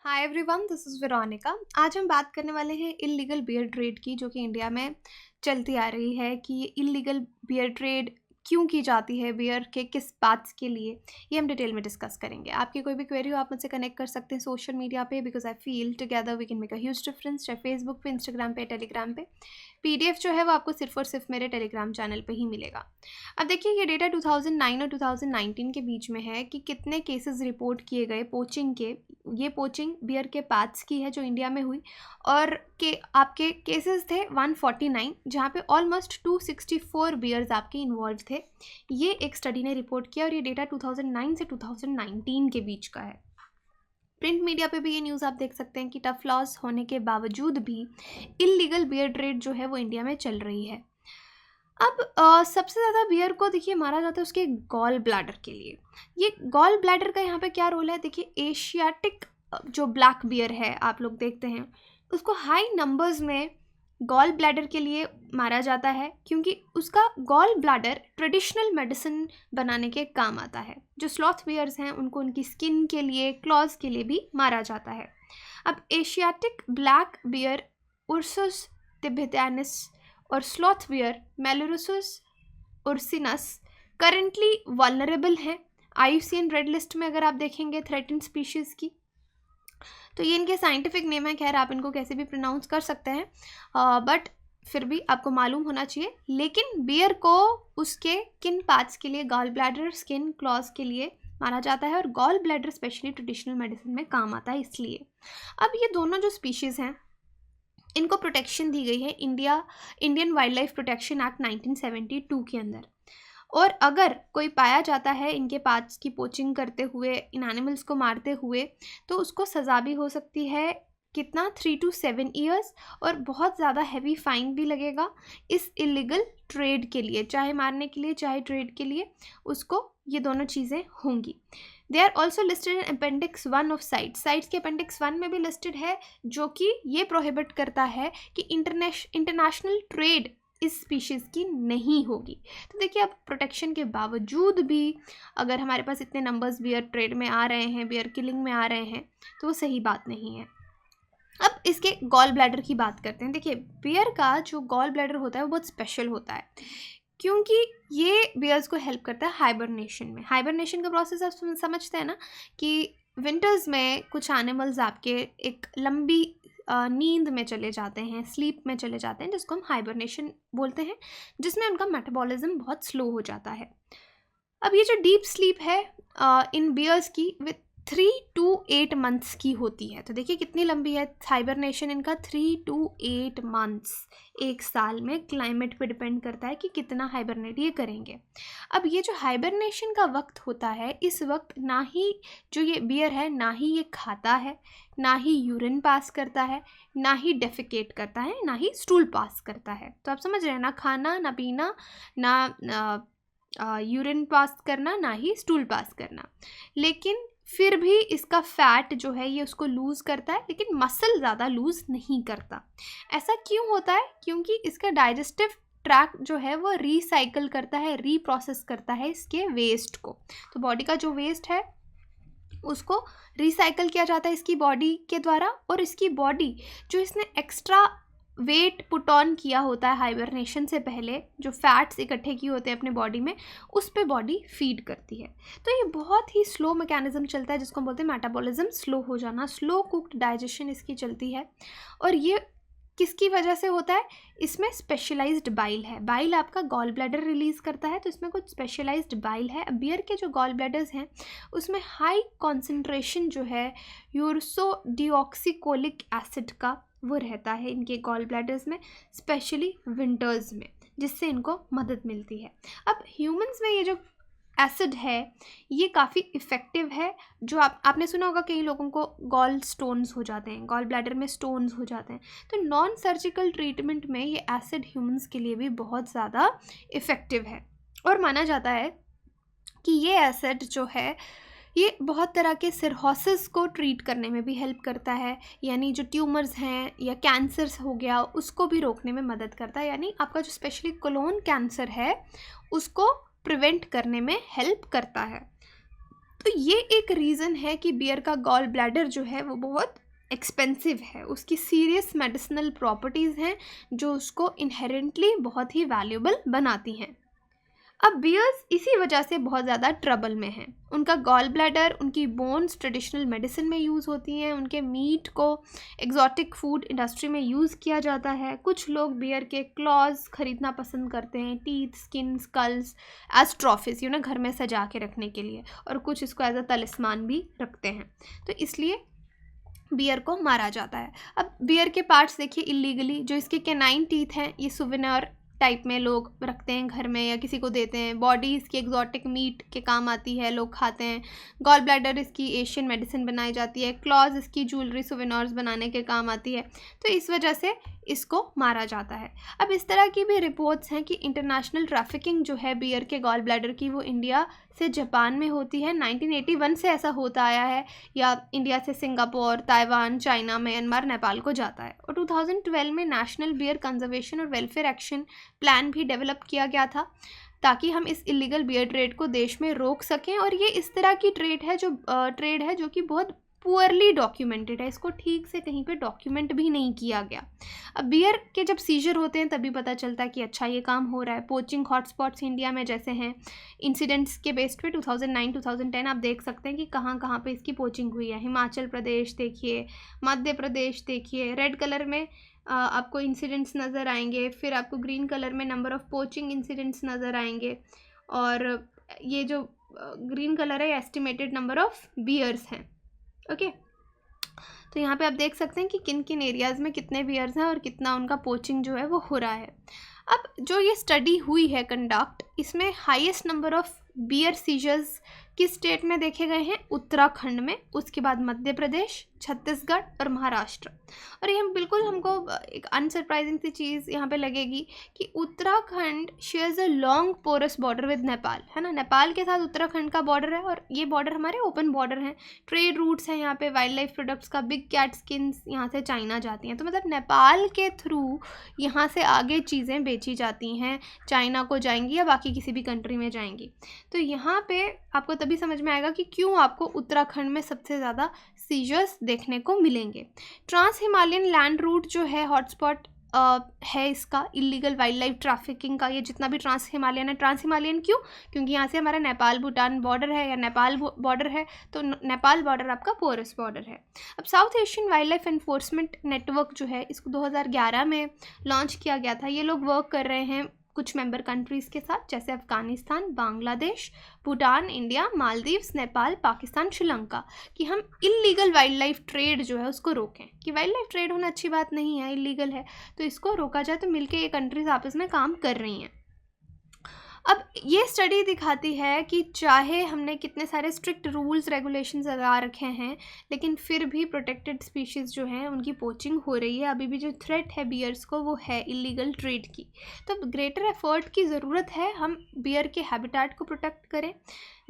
Hi everyone, this is Veronica. आज हम बात करने वाले हैं इल्लीगल बियर ट्रेड की, जो कि इंडिया में चलती आ रही है कि ये इल्लीगल बियर ट्रेड क्यों की जाती है, बियर के किस बात के लिए, ये हम डिटेल में डिस्कस करेंगे। आपकी कोई भी क्वेरी हो आप मुझसे कनेक्ट कर सकते हैं सोशल मीडिया पे, because I feel together we can make a huge difference, चाहे फेसबुक पे, इंस्टाग्राम पे, टेलीग्राम पे। पीडीएफ जो है वो आपको सिर्फ और सिर्फ मेरे टेलीग्राम चैनल पे ही मिलेगा। अब देखिए, ये डेटा 2009 और 2019 के बीच में है कि कितने केसेस रिपोर्ट किए गए पोचिंग के। ये पोचिंग बियर के पाथ्स की है जो इंडिया में हुई, और के आपके केसेस थे 149, जहाँ पे ऑलमोस्ट 264 बियर्स आपके इन्वॉल्व थे। ये एक स्टडी ने रिपोर्ट किया और ये डेटा 2009 से 2019 के बीच का है। प्रिंट मीडिया पे भी ये न्यूज़ आप देख सकते हैं कि टफ लॉस होने के बावजूद भी इल्लीगल बियर ट्रेड जो है वो इंडिया में चल रही है। अब सबसे ज़्यादा बियर को देखिए मारा जाता है उसके गॉल ब्लैडर के लिए। ये गॉल ब्लैडर का यहाँ पे क्या रोल है, देखिए एशियाटिक जो ब्लैक बियर है आप लोग देखते हैं, उसको हाई नंबर्स में गॉल ब्लैडर के लिए मारा जाता है, क्योंकि उसका गॉल ब्लैडर ट्रेडिशनल मेडिसिन बनाने के काम आता है। जो स्लॉथ बियर्स हैं उनको उनकी स्किन के लिए, क्लॉज के लिए भी मारा जाता है। अब एशियाटिक ब्लैक बियर उर्सस तिब्बतियानिस और स्लॉथ बियर मेलोरुसस उर्सिनस करेंटली वल्नरेबल हैं IUCN रेड लिस्ट में। अगर आप देखेंगे थ्रेटेंड स्पीशीज़ की, तो ये इनके साइंटिफिक नेम है। खैर, आप इनको कैसे भी प्रोनाउंस कर सकते हैं, बट फिर भी आपको मालूम होना चाहिए। लेकिन बियर को उसके किन पार्ट्स के लिए, गॉल ब्लैडर, स्किन, क्लॉज के लिए माना जाता है, और gall bladder specially traditional medicine में काम आता है इसलिए। अब ये दोनों जो स्पीशीज़ हैं इनको प्रोटेक्शन दी गई है Indian wild life protection act 1972 के अंदर। और अगर कोई पाया जाता है इनके पार्ट्स की पोचिंग करते हुए, इन एनिमल्स को मारते हुए, तो उसको सज़ा भी हो सकती है, कितना 3 to 7 ईयर्स, और बहुत ज़्यादा हैवी फाइन भी लगेगा इस इलीगल ट्रेड के लिए, चाहे मारने के लिए चाहे ट्रेड के लिए, उसको ये दोनों चीज़ें होंगी। They are also listed in appendix 1 of CITES के अपेंडिक्स 1 में भी लिस्टेड है, जो कि ये प्रोहिबिट करता है कि इंटरनेशनल ट्रेड इस स्पीशीज़ की नहीं होगी। तो देखिए, अब प्रोटेक्शन के बावजूद भी अगर हमारे पास इतने नंबर्स बियर ट्रेड में आ रहे हैं, बियर किलिंग में आ रहे हैं, तो वो सही बात नहीं है। अब इसके गॉल ब्लैडर की बात करते हैं। देखिए, बियर का जो गॉल ब्लैडर होता है वो बहुत स्पेशल होता है, क्योंकि ये बियर्स को हेल्प करता है हाइबरनेशन में। हाइबरनेशन का प्रोसेस आप समझते हैं ना, कि विंटर्स में कुछ एनिमल्स आपके एक लंबी नींद में चले जाते हैं, स्लीप में चले जाते हैं, जिसको हम हाइबरनेशन बोलते हैं, जिसमें उनका मेटाबॉलिज्म बहुत स्लो हो जाता है। अब ये जो डीप स्लीप है इन बियर्स की, विथ 3 to 8 मंथ्स की होती है। तो देखिए कितनी लंबी है हाइबरनेशन इनका, 3 to 8 मंथ्स, एक साल में। क्लाइमेट पे डिपेंड करता है कि कितना हाइबरनेट ये करेंगे। अब ये जो हाइबरनेशन का वक्त होता है, इस वक्त ना ही जो ये बियर है, ना ही ये खाता है, ना ही यूरिन पास करता है, ना ही डेफिकेट करता है, ना ही स्टूल पास करता है। तो आप समझ रहे हैं, ना खाना, ना पीना, ना यूरिन पास करना, ना ही स्टूल पास करना। लेकिन फिर भी इसका फैट जो है ये उसको लूज़ करता है, लेकिन मसल ज़्यादा लूज़ नहीं करता। ऐसा क्यों होता है? क्योंकि इसका डाइजेस्टिव ट्रैक जो है वो रिसाइकल करता है, रीप्रोसेस करता है इसके वेस्ट को। तो बॉडी का जो वेस्ट है उसको रिसाइकल किया जाता है इसकी बॉडी के द्वारा, और इसकी बॉडी जो इसने एक्स्ट्रा वेट पुट ऑन किया होता है हाइबरनेशन से पहले, जो फैट्स इकट्ठे किए होते हैं अपने बॉडी में, उस पे बॉडी फीड करती है। तो ये बहुत ही स्लो मैकेनिज्म चलता है, जिसको हम बोलते हैं मेटाबॉलिज्म स्लो हो जाना, स्लो कुक्ड डाइजेशन इसकी चलती है। और ये किसकी वजह से होता है? इसमें स्पेशलाइज्ड बाइल है। बाइल आपका गॉल ब्लैडर रिलीज़ करता है, तो इसमें कुछ स्पेशलाइज्ड बाइल है। बियर के जो गॉल ब्लैडर्स हैं उसमें हाई कॉन्सेंट्रेशन जो है यूरसोडिऑक्सीकोलिक एसिड का वो रहता है इनके गॉल ब्लैडर्स में, स्पेशली विंटर्स में, जिससे इनको मदद मिलती है। अब ह्यूमंस में ये जो एसिड है ये काफ़ी इफ़ेक्टिव है। जो आपने सुना होगा कई लोगों को गॉल स्टोन्स हो जाते हैं, गॉल ब्लैडर में स्टोन्स हो जाते हैं, तो नॉन सर्जिकल ट्रीटमेंट में ये एसिड ह्यूमंस के लिए भी बहुत ज़्यादा इफ़ेक्टिव है। और माना जाता है कि ये एसिड जो है ये बहुत तरह के सिरहोसिस को ट्रीट करने में भी हेल्प करता है, यानी जो ट्यूमर्स हैं या कैंसर्स हो गया उसको भी रोकने में मदद करता है। यानी आपका जो स्पेशली कोलोन कैंसर है उसको प्रिवेंट करने में हेल्प करता है। तो ये एक रीज़न है कि बियर का गॉल ब्लैडर जो है वो बहुत एक्सपेंसिव है। उसकी सीरियस मेडिसिनल प्रॉपर्टीज़ हैं जो उसको इनहेरेंटली बहुत ही वैल्यूबल बनाती हैं। अब बियर्स इसी वजह से बहुत ज़्यादा ट्रबल में हैं। उनका गॉल ब्लैडर, उनकी बोन्स ट्रेडिशनल मेडिसिन में यूज़ होती हैं, उनके मीट को एग्जॉटिक फूड इंडस्ट्री में यूज़ किया जाता है। कुछ लोग बियर के क्लॉज खरीदना पसंद करते हैं, teeth, skin, skulls as trophies, घर में सजा के रखने के लिए, और कुछ इसको एज अ तलिस्मान भी रखते हैं। तो इसलिए बियर को मारा जाता है। अब बियर के पार्ट्स देखिए इलीगली, जो इसके कैनाइन टीथ हैं ये सुवेनिर टाइप में लोग रखते हैं घर में या किसी को देते हैं। बॉडी इसकी एग्जॉटिक मीट के काम आती है, लोग खाते हैं। गॉल ब्लैडर इसकी एशियन मेडिसिन बनाई जाती है। क्लॉज इसकी ज्वेलरी सुवेनिर्स बनाने के काम आती है। तो इस वजह से इसको मारा जाता है। अब इस तरह की भी रिपोर्ट्स हैं कि इंटरनेशनल ट्रैफिकिंग जो है बियर के गॉल ब्लैडर की, वो इंडिया से जापान में होती है। 1981 से ऐसा होता आया है, या इंडिया से Singapore, Taiwan, China, Myanmar, Nepal को जाता है। और 2012 में नेशनल बियर कंजर्वेशन और वेलफेयर एक्शन प्लान भी डेवलप किया गया था ताकि हम इस इलीगल बियर ट्रेड को देश में रोक सकें। और ये इस तरह की ट्रेड है जो कि बहुत पुअरली डॉक्यूमेंटेड है। इसको ठीक से कहीं पे डॉक्यूमेंट भी नहीं किया गया। अब बियर के जब सीजर होते हैं तभी पता चलता है कि अच्छा ये काम हो रहा है। पोचिंग हॉटस्पॉट्स इंडिया में जैसे हैं, इंसिडेंट्स के बेस पे 2009-2010 आप देख सकते हैं कि कहाँ कहाँ पे इसकी पोचिंग हुई है। हिमाचल प्रदेश देखिए, मध्य प्रदेश देखिए, रेड कलर में आपको इंसिडेंट्स नज़र आएंगे, फिर आपको ग्रीन कलर में नंबर ऑफ़ पोचिंग इंसिडेंट्स नज़र आएंगे, और ये जो ग्रीन कलर है एस्टिमेटेड नंबर ऑफ़ बियर्स हैं। ओके, तो यहाँ पे आप देख सकते हैं कि किन किन एरियाज़ में कितने बियर्स हैं और कितना उनका पोचिंग जो है वो हो रहा है। अब जो ये स्टडी हुई है कंडक्ट, इसमें highest number of bear seizures किस स्टेट में देखे गए हैं? उत्तराखंड में, उसके बाद मध्य प्रदेश, छत्तीसगढ़ और महाराष्ट्र। और ये हमको एक अनसरप्राइजिंग सी चीज़ यहाँ पे लगेगी कि Uttarakhand shares a long porous border with Nepal, है ना। नेपाल के साथ उत्तराखंड का बॉर्डर है और ये बॉर्डर हमारे ओपन बॉर्डर हैं। ट्रेड रूट्स हैं यहाँ पे वाइल्ड लाइफ प्रोडक्ट्स का। बिग कैट स्किन्स यहाँ से चाइना जाती हैं, तो मतलब नेपाल के थ्रू यहाँ से आगे चीज़ें बेची जाती हैं, चाइना को जाएंगी या बाकी किसी भी कंट्री में जाएंगी। तो यहाँ पे आपको तभी समझ में आएगा कि क्यों आपको उत्तराखंड में सबसे ज़्यादा सीजर्स देखने को मिलेंगे। ट्रांस हिमालयन लैंड रूट जो है हॉटस्पॉट है इसका इलीगल वाइल्ड लाइफ ट्रैफिकिंग का। ये जितना भी ट्रांस हिमालयन है, ट्रांस हिमालयन क्यों? क्योंकि यहाँ से हमारा नेपाल भूटान बॉर्डर है या नेपाल बॉर्डर है, तो नेपाल बॉर्डर आपका पोरस बॉर्डर है। अब south Asian wild life enforcement network जो है, इसको 2011 में लॉन्च किया गया था। ये लोग वर्क कर रहे हैं कुछ मेंबर कंट्रीज़ के साथ, जैसे अफ़गानिस्तान, बांग्लादेश, भूटान, इंडिया, मालदीव्स, नेपाल, पाकिस्तान, श्रीलंका, कि हम इल्लीगल वाइल्ड लाइफ ट्रेड जो है उसको रोकें। कि वाइल्ड लाइफ ट्रेड होना अच्छी बात नहीं है, इल्लीगल है, तो इसको रोका जाए। तो मिलके ये कंट्रीज़ आपस में काम कर रही हैं। अब ये स्टडी दिखाती है कि चाहे हमने कितने सारे स्ट्रिक्ट रूल्स रेगुलेशंस लगा रखे हैं, लेकिन फिर भी प्रोटेक्टेड स्पीशीज़ जो हैं उनकी पोचिंग हो रही है। अभी भी जो थ्रेट है बियर्स को वो है इलीगल ट्रेड की। तो ग्रेटर एफर्ट की ज़रूरत है, हम बियर के हैबिटेट को प्रोटेक्ट करें,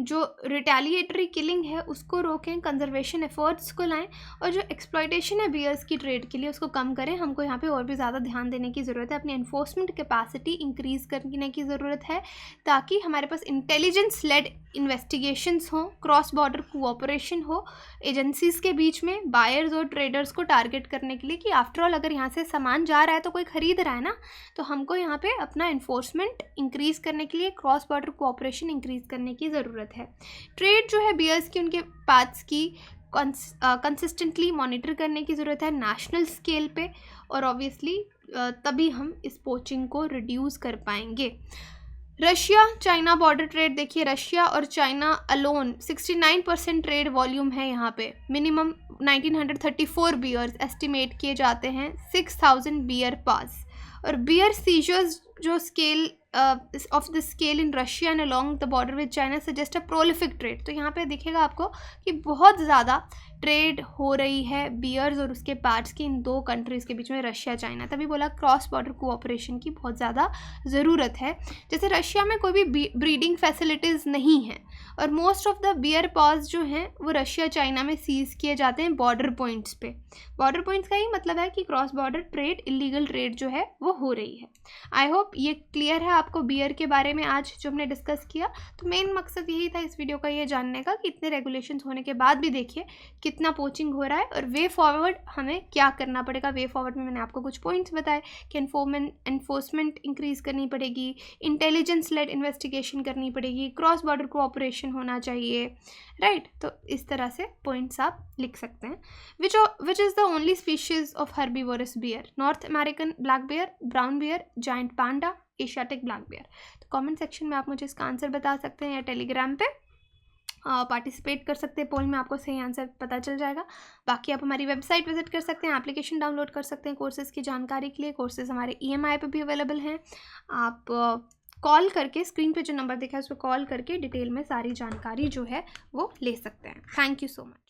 जो रिटेलिएटरी किलिंग है उसको रोकें, कंजर्वेशन एफर्ट्स को लाएं, और जो एक्सप्लॉयटेशन है बियर्स की ट्रेड के लिए उसको कम करें। हमको यहाँ पे और भी ज़्यादा ध्यान देने की ज़रूरत है। अपनी एनफोर्समेंट कैपेसिटी इंक्रीज़ करने की ज़रूरत है ताकि हमारे पास इंटेलिजेंस लेड इन्वेस्टिगेशंस हों, क्रॉस बॉर्डर कोऑपरेशन हो एजेंसीज़ के बीच में बायर्स और ट्रेडर्स को टारगेट करने के लिए, कि आफ्टरऑल अगर यहाँ से सामान जा रहा है तो कोई ख़रीद रहा है ना, तो हमको यहाँ पे अपना इन्फोर्समेंट इंक्रीज़ करने के लिए क्रॉस बॉर्डर कोऑपरेशन इंक्रीज़ करने की ज़रूरत है। ट्रेड जो है बियर्स की, उनके पाथ्स की कंसिस्टेंटली मॉनिटर करने की ज़रूरत है नेशनल स्केल पे, और ऑब्वियसली तभी हम इस पोचिंग को रिड्यूस कर पाएंगे। रशिया चाइना बॉर्डर ट्रेड देखिए, रशिया और चाइना अलोन 69% ट्रेड वॉल्यूम है यहाँ पे। मिनिमम 1934 बियर्स एस्टिमेट किए जाते हैं, 6000 बियर पास। और बियर सीजर्स जो scale of the scale in Russia and along the border with China suggest a prolific trade. तो यहाँ पे दिखेगा आपको कि बहुत ज़्यादा ट्रेड हो रही है बियर्स और उसके पार्ट्स की इन दो कंट्रीज़ के बीच में, रशिया चाइना। तभी बोला क्रॉस बॉर्डर कोऑपरेशन की बहुत ज़्यादा ज़रूरत है। जैसे रशिया में कोई भी ब्रीडिंग फैसिलिटीज़ नहीं है और most of the bear paws जो हैं वो रशिया चाइना में सीज़ किए जाते हैं बॉर्डर पॉइंट्स पे। बॉर्डर पॉइंट्स का ही मतलब है कि cross border trade, illegal trade जो है वो हो रही है। आई होप ये क्लियर है आपको बियर के बारे में आज जो हमने डिस्कस किया। तो मेन मकसद यही था इस वीडियो का ये जानने का कि इतने रेगुलेशंस होने के बाद भी देखिए कितना पोचिंग हो रहा है और वे फॉरवर्ड हमें क्या करना पड़ेगा। वे फॉरवर्ड में मैंने आपको कुछ पॉइंट्स बताए कि एनफोर्समेंट इंक्रीज़ करनी पड़ेगी, इंटेलिजेंस लेड इन्वेस्टिगेशन करनी पड़ेगी, क्रॉस बॉर्डर कोऑपरेशन होना चाहिए, राइट। तो इस तरह से पॉइंट्स आप लिख सकते हैं। Which is the only species of herbivorous bear? North American black bear, brown bear, giant panda, Asiatic black bear. तो कमेंट सेक्शन में आप मुझे इसका आंसर बता सकते हैं या टेलीग्राम पे पार्टिसिपेट कर सकते हैं पोल में, आपको सही आंसर पता चल जाएगा। बाकी आप हमारी वेबसाइट विजिट कर सकते हैं, एप्लीकेशन डाउनलोड कर सकते हैं कोर्सेज़ की जानकारी के लिए। कोर्सेज़ हमारे EMI पे भी अवेलेबल हैं। आप कॉल करके, स्क्रीन पे जो नंबर दिखा है उस पर कॉल करके डिटेल में सारी जानकारी जो है वो ले सकते हैं। Thank you so much.